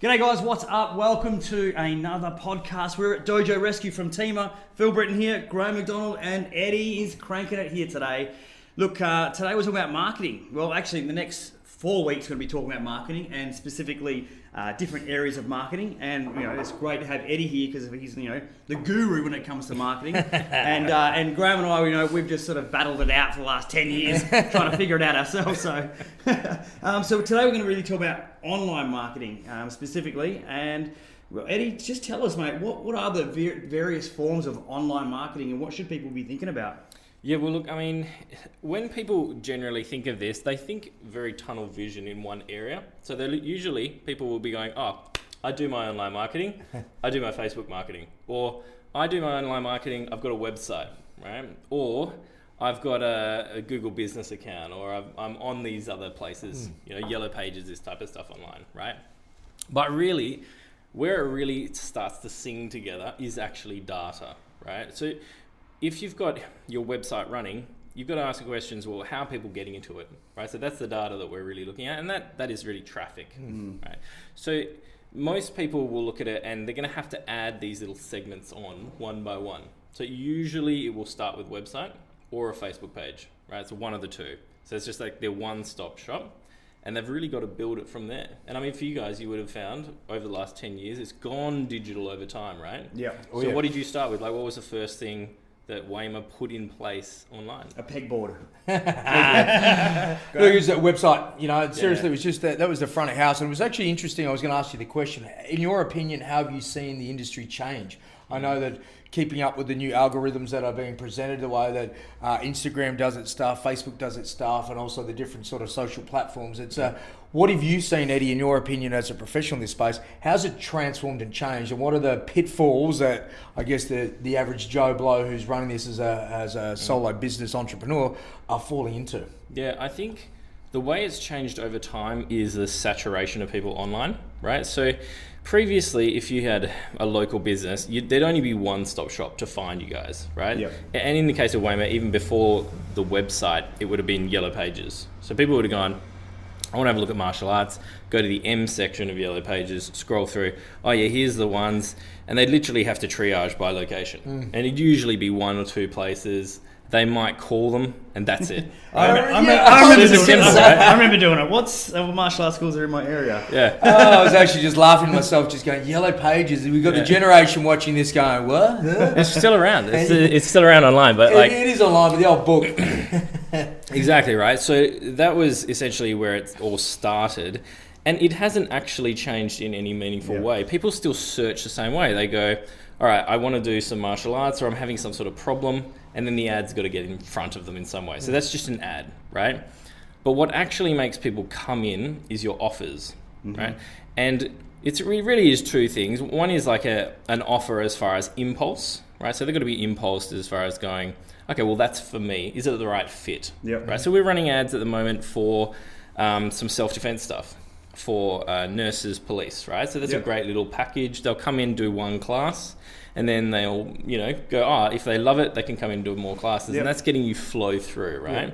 G'day guys, what's up? Welcome to another podcast. We're at Dojo Rescue from TIMA. Phil Britton here, Graham McDonald and Eddie is cranking it here today. Look, today we're talking about marketing. Well, actually, in the next 4 weeks, we're going to be talking about marketing and specifically different areas of marketing. And it's great to have Eddie here because he's the guru when it comes to marketing. And Graham and I, we've just sort of battled it out for the last 10 years, trying to figure it out ourselves. So, so today we're going to really talk about online marketing specifically. And well, Eddie, just tell us, mate, what are the various forms of online marketing and what should people be thinking about? Yeah, well, look, I mean, when people generally think of this, they think very tunnel vision in one area. So usually people will be going, I do my online marketing, I do my Facebook marketing, or I do my online marketing, I've got a website, right? Or I've got a Google business account, or I'm on these other places, Yellow Pages, this type of stuff online, right? But really, where it really starts to sing together is actually data, right? So if you've got your website running, you've got to ask the questions, well, how are people getting into it, right? So that's the data that we're really looking at, and that is really traffic, right? So most people will look at it and they're going to have to add these little segments on one by one. So usually it will start with website or a Facebook page, right? So one of the two. So it's just like their one-stop shop, and they've really got to build it from there. And I mean, for you guys, you would have found over the last 10 years, it's gone digital over time, right? Yeah. So what did you start with? Like, what was the first thing that WAIMA put in place online? A pegboard. Look, it was that website, seriously, it was just that was the front of house. And it was actually interesting. I was going to ask you the question. In your opinion, how have you seen the industry change? I know that keeping up with the new algorithms that are being presented, the way that Instagram does its stuff, Facebook does its stuff, and also the different sort of social platforms. It's what have you seen, Eddie, in your opinion, as a professional in this space? How's it transformed and changed? And what are the pitfalls that I guess the average Joe Blow who's running this as a solo business entrepreneur are falling into? Yeah, I think the way it's changed over time is the saturation of people online, right? So previously, if you had a local business, there'd only be one-stop shop to find you guys, right? Yep. And in the case of WAIMA, even before the website, it would have been Yellow Pages. So people would have gone, I want to have a look at martial arts, go to the M section of Yellow Pages, scroll through, here's the ones, and they'd literally have to triage by location. And it'd usually be one or two places. They might call them, and that's it. I remember doing it. What's martial arts schools are in my area? Yeah. I was actually just laughing to myself, just going, Yellow Pages. We've got the generation watching this going, what? It's still around. It's still around online, but it is online, but the old book. Exactly right. So that was essentially where it all started, and it hasn't actually changed in any meaningful way. People still search the same way. They go, all right, I want to do some martial arts, or I'm having some sort of problem, and then the ad's got to get in front of them in some way. So that's just an ad, right? But what actually makes people come in is your offers, right? And it really is two things. One is like an offer as far as impulse, right? So they've got to be impulsed as far as going, okay, well, that's for me. Is it the right fit? Yep. Right. So we're running ads at the moment for some self-defense stuff for nurses, police, right? So that's a great little package. They'll come in, do one class, and then they'll, go, if they love it, they can come in and do more classes. And that's getting you flow through, right?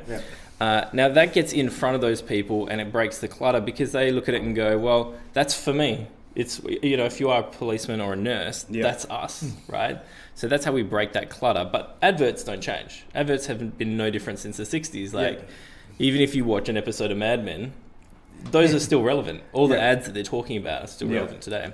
Now that gets in front of those people and it breaks the clutter because they look at it and go, well, that's for me. It's, if you are a policeman or a nurse, that's us, right? So that's how we break that clutter. But adverts don't change. Adverts have been no different since the 60s. Even if you watch an episode of Mad Men, those are still relevant. All the ads that they're talking about are still relevant today.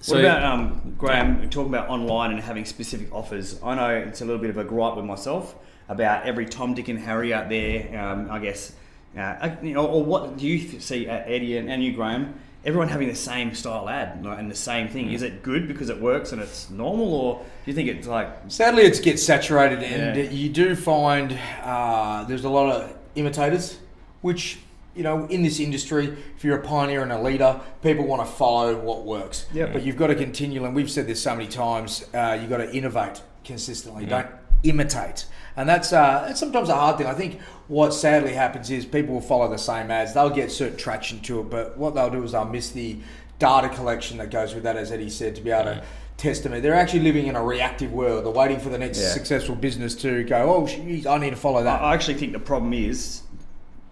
So, what about, Graham, talking about online and having specific offers? I know it's a little bit of a gripe with myself about every Tom, Dick and Harry out there, I guess. Or what do you see, Eddie and you, Graham, everyone having the same style ad and the same thing? Is it good because it works and it's normal, or do you think it's like... Sadly, it gets saturated, and you do find there's a lot of imitators, which... in this industry, if you're a pioneer and a leader, people want to follow what works. But you've got to continue, and we've said this so many times, you've got to innovate consistently. Don't imitate. And that's sometimes a hard thing. I think what sadly happens is people will follow the same ads. They'll get certain traction to it, but what they'll do is they'll miss the data collection that goes with that, as Eddie said, to be able to test them. They're actually living in a reactive world. They're waiting for the next successful business to go, oh, geez, I need to follow that. I actually think the problem is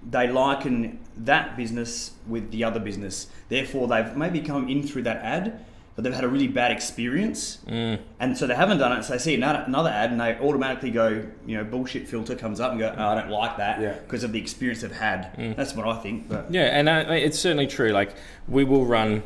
they liken that business with the other business. Therefore, they've maybe come in through that ad, but they've had a really bad experience. And so they haven't done it. So they see another ad and they automatically go, bullshit filter comes up and go, I don't like that because of the experience they've had. That's what I think. But yeah, and it's certainly true. Like we will run,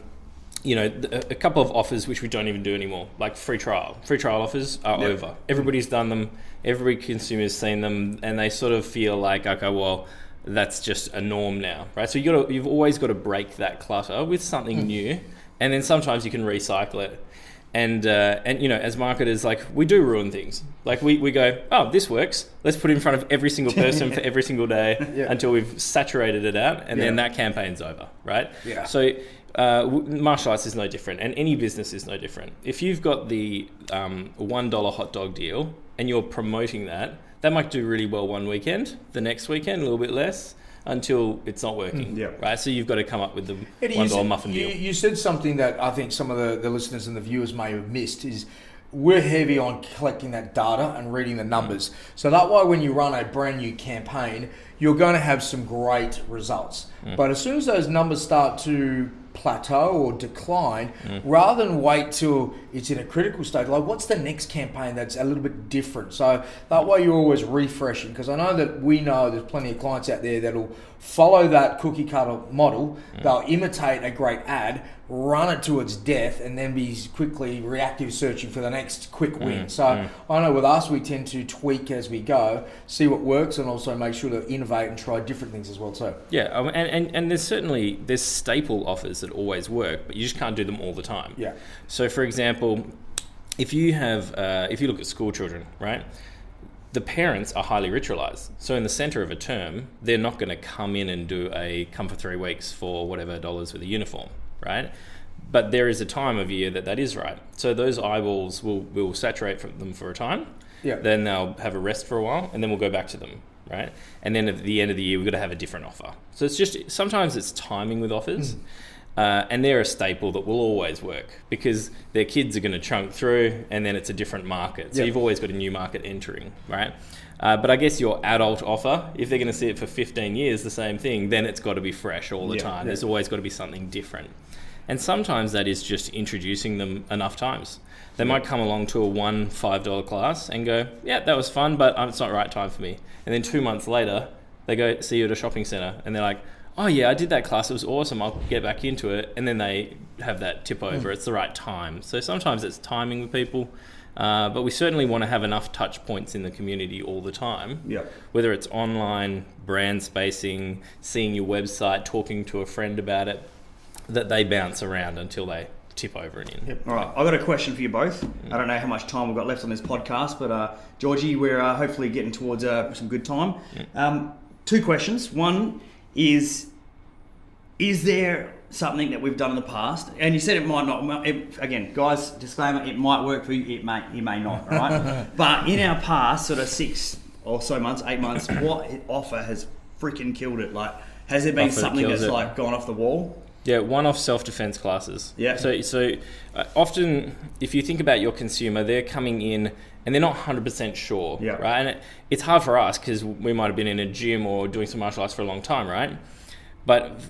a couple of offers which we don't even do anymore, like free trial. Free trial offers are over. Everybody's done them. Every consumer's seen them, and they sort of feel like, okay, well, that's just a norm now, right? So you've always got to break that clutter with something new. And then sometimes you can recycle it. And as marketers, like we do ruin things. Like we go, oh, this works. Let's put it in front of every single person for every single day until we've saturated it out. And then that campaign's over, right? Yeah. So martial arts is no different, and any business is no different. If you've got the $1 hot dog deal and you're promoting that might do really well one weekend. The next weekend, a little bit less. Until it's not working, right? So you've got to come up with the $1 muffin deal. You said something that I think some of the listeners and the viewers may have missed is we're heavy on collecting that data and reading the numbers. So that way when you run a brand new campaign, you're going to have some great results. But as soon as those numbers start to plateau or decline, rather than wait till it's in a critical state, like what's the next campaign that's a little bit different? So that way you're always refreshing, because I know that there's plenty of clients out there that'll follow that cookie cutter model. They'll imitate a great ad, run it to its death, and then be quickly reactive searching for the next quick win. So I know with us, we tend to tweak as we go, see what works, and also make sure to innovate and try different things as well too. Yeah, and there's staple offers that always work, but you just can't do them all the time. Yeah. So for example, if you look at school children, right? The parents are highly ritualized. So in the center of a term, they're not going to come in and do a come for 3 weeks for whatever dollars with a uniform, right? But there is a time of year that is right. So those eyeballs will saturate them for a time. Yeah. Then they'll have a rest for a while, and then we'll go back to them, right? And then at the end of the year, we've got to have a different offer. So it's just, sometimes it's timing with offers. And they're a staple that will always work because their kids are going to chunk through, and then it's a different market. So you've always got a new market entering, right? But I guess your adult offer, if they're going to see it for 15 years, the same thing, then it's got to be fresh all the time. There's always got to be something different. And sometimes that is just introducing them enough times. They might come along to a $5 class and go, yeah, that was fun, but it's not the right time for me. And then 2 months later, they go see you at a shopping center and they're like, oh yeah, I did that class, it was awesome, I'll get back into it. And then they have that tip over, it's the right time. So sometimes it's timing with people, but we certainly want to have enough touch points in the community all the time. Whether it's online, brand spacing, seeing your website, talking to a friend about it, that they bounce around until they tip over and in. All right, I've got a question for you both. I don't know how much time we've got left on this podcast, but Georgie, we're hopefully getting towards some good time. 2 questions. One is there something that we've done in the past? And you said it might not. Again, guys, disclaimer, it might work for you, it may not, all right? But in our past, sort of 6 or so months, 8 months, what offer has freaking killed it? Like, has there been something that's like gone off the wall? Yeah, one-off self-defense classes. Yeah. So often, if you think about your consumer, they're coming in and they're not 100% sure, right? And it's hard for us because we might have been in a gym or doing some martial arts for a long time, right? But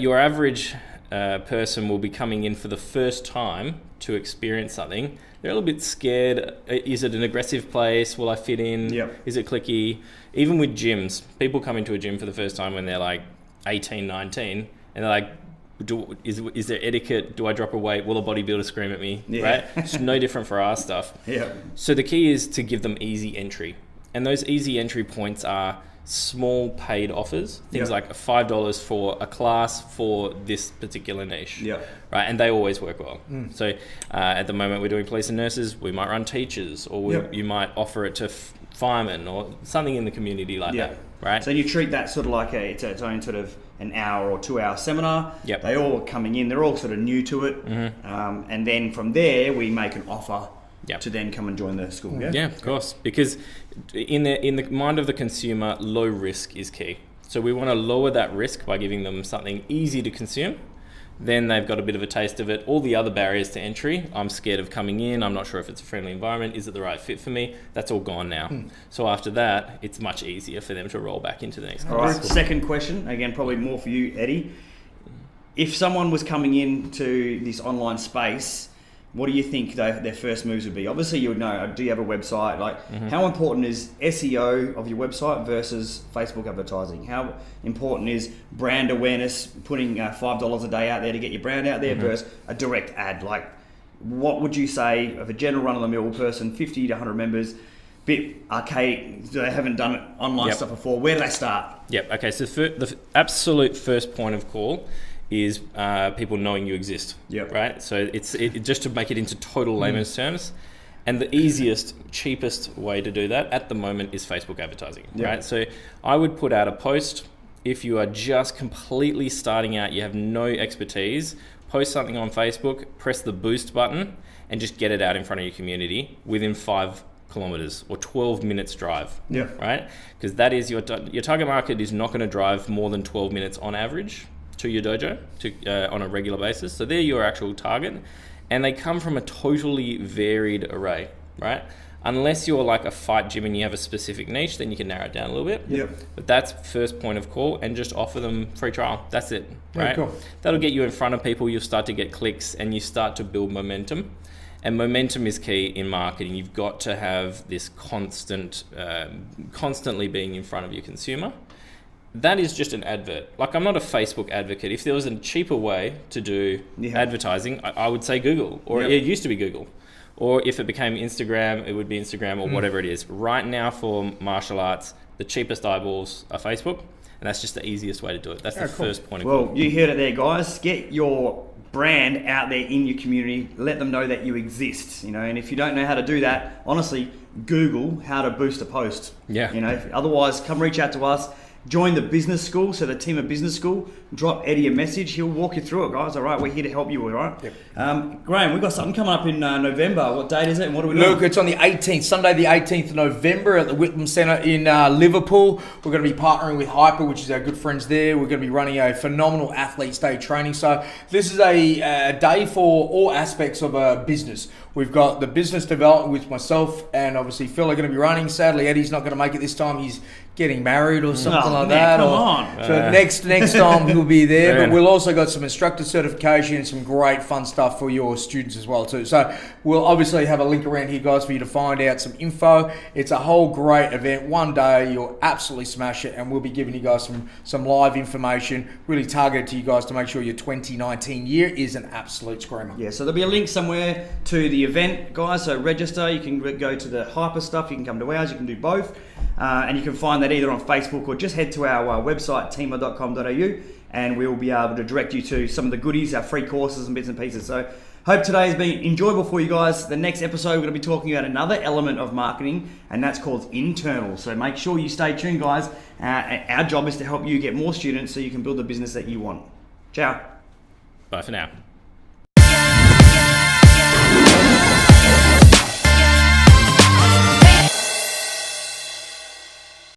your average person will be coming in for the first time to experience something. They're a little bit scared. Is it an aggressive place? Will I fit in? Is it clicky? Even with gyms, people come into a gym for the first time when they're like 18, 19, and they're like, is there etiquette? Do I drop a weight? Will a bodybuilder scream at me? Right? It's no different for our stuff. So the key is to give them easy entry. And those easy entry points are small paid offers. Things like $5 for a class for this particular niche. Right? And they always work well. So at the moment we're doing police and nurses. We might run teachers, or you might offer it to firemen or something in the community like that. Right? So you treat that sort of like its own sort of an hour or 2 hour seminar. They all are coming in, they're all sort of new to it. And then from there we make an offer to then come and join the school. Yeah, of course. Because in the mind of the consumer, low risk is key. So we want to lower that risk by giving them something easy to consume. then they've got a bit of a taste of it. All the other barriers to entry, I'm scared of coming in, I'm not sure if it's a friendly environment, is it the right fit for me? That's all gone now. So after that, it's much easier for them to roll back into the next All right, second question, again, probably more for you, Eddie. If someone was coming into this online space, what do you think their first moves would be? Obviously, you would know, do you have a website? Like, how important is SEO of your website versus Facebook advertising? How important is brand awareness, putting $5 a day out there to get your brand out there versus a direct ad? Like, what would you say of a general run-of-the-mill person, 50 to 100 members, bit archaic, they haven't done online stuff before, where do they start? Yep, okay, so the absolute first point of call is people knowing you exist, right? So it's just to make it into total layman's terms. And the easiest, cheapest way to do that at the moment is Facebook advertising, right? So I would put out a post. If you are just completely starting out, you have no expertise, post something on Facebook, press the boost button, and just get it out in front of your community within 5 kilometers or 12 minutes drive, right? Because that is your target market is not going to drive more than 12 minutes on average to your dojo on a regular basis. So they're your actual target, and they come from a totally varied array, right? Unless you're like a fight gym and you have a specific niche, then you can narrow it down a little bit. But that's first point of call, and just offer them free trial. That's it, right? Cool. That'll get you in front of people. You'll start to get clicks, and you start to build momentum. And momentum is key in marketing. You've got to have this constantly being in front of your consumer. That is just an advert. Like, I'm not a Facebook advocate. If there was a cheaper way to do advertising, I would say Google, or it used to be Google. Or if it became Instagram, it would be Instagram or whatever it is. Right now for martial arts, the cheapest eyeballs are Facebook, and that's just the easiest way to do it. That's the first point of call. Well, you heard it there, guys. Get your brand out there in your community. Let them know that you exist, and if you don't know how to do that, honestly, Google how to boost a post. Otherwise, come reach out to us. Join the business school, so the TIMA business school. Drop Eddie a message. He'll walk you through it, guys. All right, we're here to help you. All right. Graham, we've got something coming up in November. What date is it, and what are we doing? Look, it's on the 18th, Sunday the 18th of November at the Whitlam Centre in Liverpool. We're going to be partnering with Hyper, which is our good friends there. We're going to be running a phenomenal Athletes Day training. So this is a day for all aspects of a business. We've got the business development with myself and obviously Phil are going to be running. Sadly, Eddie's not going to make it this time. He's getting married or something like that. Come on. So next time he'll be there. But we'll also got some instructor certification and some great fun stuff for your students as well too. So we'll obviously have a link around here, guys, for you to find out some info. It's a whole great event. One day you'll absolutely smash it, and we'll be giving you guys some live information really targeted to you guys to make sure your 2019 year is an absolute screamer. Yeah, so there'll be a link somewhere to the event, guys. So register. You can go to the Hyper stuff. You can come to ours. You can do both. And you can find that either on Facebook or just head to our website, tima.com.au, and we'll be able to direct you to some of the goodies, our free courses and bits and pieces. So hope today has been enjoyable for you guys. The next episode, we're going to be talking about another element of marketing, and that's called internal. So make sure you stay tuned, guys. Our job is to help you get more students so you can build the business that you want. Ciao. Bye for now.